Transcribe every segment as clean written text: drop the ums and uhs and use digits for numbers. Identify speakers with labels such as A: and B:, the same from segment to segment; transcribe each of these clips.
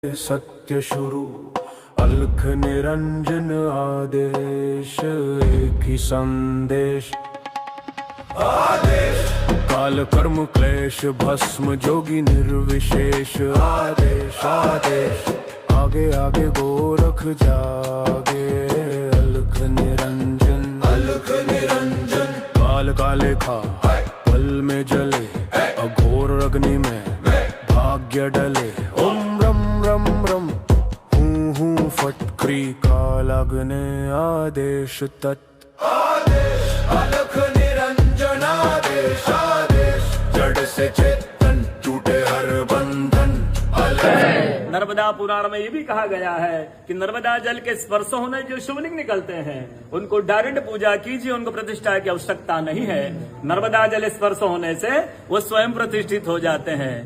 A: सत्य शुरू अलख निरंजन आदेश एक ही संदेश आदेश काल कर्म क्लेश भस्म जोगी निर्विशेष आदेश आदेश आगे आगे गोरख जागे अलख निरंजन काल काले खा पल में जले अघोर अग्नि में भाग्य डले ओम रम रम रम हूँ फटक्री काल अग्नि आदेश तत् आदेश अलख निरंजन आदेश आदेश जड़ से चेतन टूटे हर बंधन
B: नर्मदा पुराण में ये भी कहा गया है कि नर्मदा जल के स्पर्श होने जो शिवलिंग निकलते हैं उनको डायरेक्ट पूजा कीजिए, उनको प्रतिष्ठा की आवश्यकता नहीं है। नर्मदा जल स्पर्श होने से वो स्वयं प्रतिष्ठित हो जाते हैं।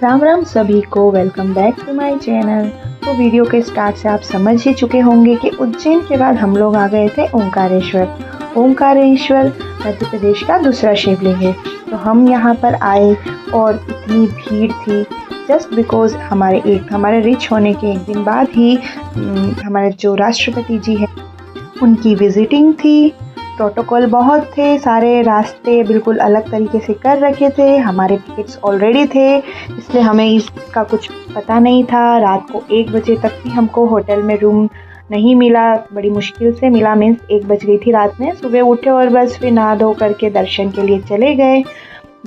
C: राम राम सभी को, welcome back to my channel. तो वीडियो के स्टार्ट से आप समझ ही चुके होंगे कि उज्जैन के बाद हम लोग आ गए थे ओंकारेश्वर। ओंकारेश्वर मध्य प्रदेश का दूसरा शिवलिंग है। तो हम यहाँ पर आए और इतनी भीड़ थी जस्ट बिकॉज हमारे रिच होने के एक दिन बाद ही हमारे जो राष्ट्रपति जी हैं उनकी विजिटिंग थी। प्रोटोकॉल बहुत थे, सारे रास्ते बिल्कुल अलग तरीके से कर रखे थे। हमारे टिकट्स ऑलरेडी थे, इसलिए हमें इसका कुछ पता नहीं था। रात को 1 बजे तक भी हमको होटल में रूम नहीं मिला, बड़ी मुश्किल से मिला, मीन्स 1 बज गई थी रात में। सुबह उठे और बस फिर नहा धो करके दर्शन के लिए चले गए।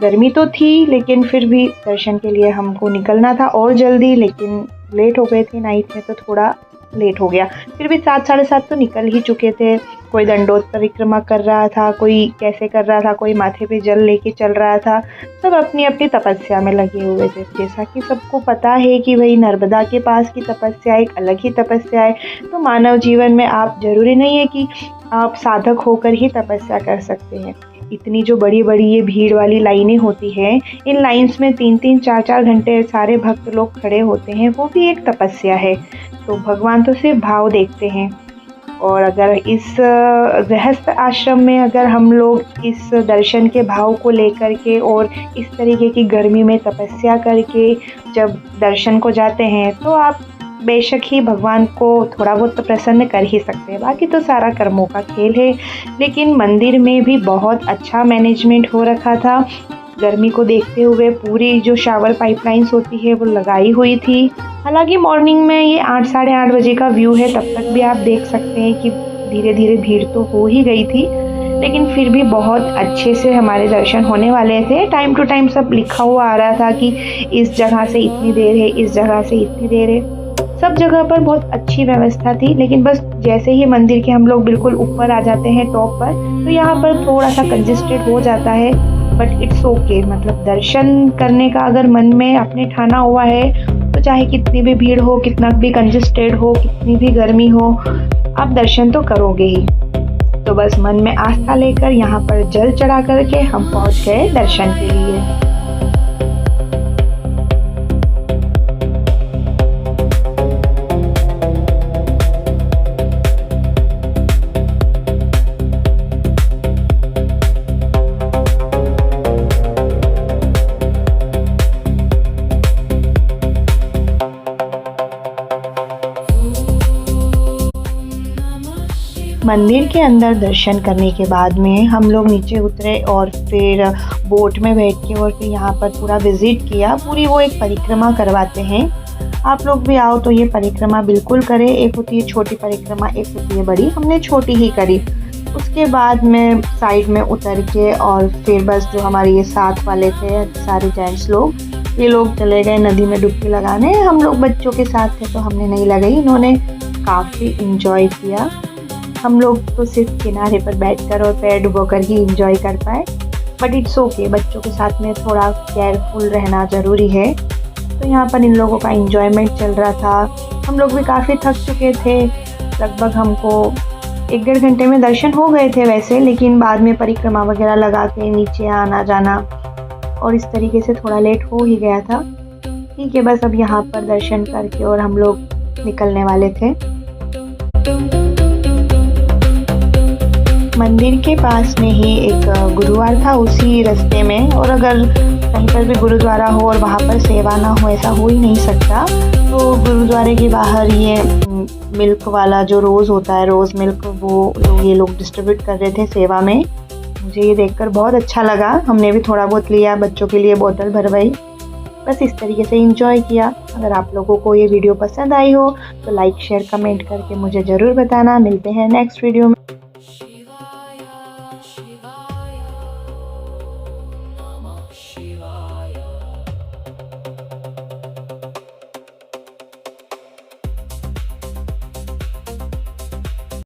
C: गर्मी तो थी लेकिन फिर भी दर्शन के लिए हमको निकलना था और जल्दी, लेकिन लेट हो गए थे नाइट में, तो थोड़ा लेट हो गया। फिर भी 7 साढ़े 7 तो निकल ही चुके थे। कोई दंडोत परिक्रमा कर रहा था, कोई कैसे कर रहा था, कोई माथे पे जल लेके चल रहा था। सब अपनी अपनी तपस्या में लगे हुए थे। जैसा कि सबको पता है कि भाई नर्मदा के पास की तपस्या एक अलग ही तपस्या है। तो मानव जीवन में आप जरूरी नहीं है कि आप साधक होकर ही तपस्या कर सकते हैं। इतनी जो बड़ी बड़ी ये भीड़ वाली लाइनें होती हैं, इन लाइन्स में 3-3 4-4 घंटे सारे भक्त लोग खड़े होते हैं, वो भी एक तपस्या है। तो भगवान तो सिर्फ भाव देखते हैं। और अगर इस गृहस्थ आश्रम में अगर हम लोग इस दर्शन के भाव को लेकर के और इस तरीके की गर्मी में तपस्या करके जब दर्शन को जाते हैं तो आप बेशक ही भगवान को थोड़ा बहुत तो प्रसन्न कर ही सकते हैं। बाकी तो सारा कर्मों का खेल है। लेकिन मंदिर में भी बहुत अच्छा मैनेजमेंट हो रखा था। गर्मी को देखते हुए पूरी जो शावर पाइपलाइंस होती है वो लगाई हुई थी। हालांकि मॉर्निंग में ये 8 साढ़े 8 बजे का व्यू है, तब तक भी आप देख सकते हैं कि धीरे धीरे भीड़ तो हो ही गई थी, लेकिन फिर भी बहुत अच्छे से हमारे दर्शन होने वाले थे। टाइम टू टाइम सब लिखा हुआ आ रहा था कि इस जगह से इतनी देर है, इस जगह से इतनी देर है। सब जगह पर बहुत अच्छी व्यवस्था थी। लेकिन बस जैसे ही मंदिर के हम लोग बिल्कुल ऊपर आ जाते हैं टॉप पर, तो यहाँ पर थोड़ा सा कंजेस्टेड हो जाता है, बट इट्स ओके। मतलब दर्शन करने का अगर मन में अपने ठाना हुआ है तो चाहे कितनी भी भीड़ हो, कितना भी कंजेस्टेड हो, कितनी भी गर्मी हो, आप दर्शन तो करोगे ही। तो बस मन में आस्था लेकर यहाँ पर जल चढ़ा करके हम पहुँच गए दर्शन के लिए। मंदिर के अंदर दर्शन करने के बाद में हम लोग नीचे उतरे और फिर बोट में बैठ के और फिर यहाँ पर पूरा विज़िट किया। पूरी वो एक परिक्रमा करवाते हैं। आप लोग भी आओ तो ये परिक्रमा बिल्कुल करें। एक होती है छोटी परिक्रमा, एक होती है बड़ी। हमने छोटी ही करी। उसके बाद में साइड में उतर के और फिर बस जो हमारे ये साथ वाले थे सारे जेंट्स लोग, ये लोग चले गए नदी में डुबकी लगाने। हम लोग बच्चों के साथ थे तो हमने नहीं लगाई। इन्होंने काफ़ी इंजॉय किया। हम लोग तो सिर्फ किनारे पर बैठकर और पैर डुबोकर ही इंजॉय कर पाए, बट इट्स ओके। बच्चों के साथ में थोड़ा केयरफुल रहना ज़रूरी है। तो यहाँ पर इन लोगों का इंजॉयमेंट चल रहा था। हम लोग भी काफ़ी थक चुके थे। लगभग हमको 1-1.5 घंटे में दर्शन हो गए थे वैसे, लेकिन बाद में परिक्रमा वगैरह लगा के नीचे आना जाना और इस तरीके से थोड़ा लेट हो ही गया था। ठीक है, बस अब यहाँ पर दर्शन करके और हम लोग निकलने वाले थे। मंदिर के पास में ही एक गुरुद्वार था उसी रास्ते में, और अगर कहीं पर भी गुरुद्वारा हो और वहाँ पर सेवा ना हो, ऐसा हो ही नहीं सकता। तो गुरुद्वारे के बाहर ये मिल्क वाला जो रोज़ होता है, रोज़ मिल्क, वो ये लोग डिस्ट्रीब्यूट कर रहे थे सेवा में। मुझे ये देखकर बहुत अच्छा लगा। हमने भी थोड़ा बहुत लिया, बच्चों के लिए बोतल भरवाई, बस इस तरीके से एंजॉय किया। अगर आप लोगों को ये वीडियो पसंद आई हो तो लाइक शेयर कमेंट करके मुझे ज़रूर बताना। मिलते हैं नेक्स्ट वीडियो में।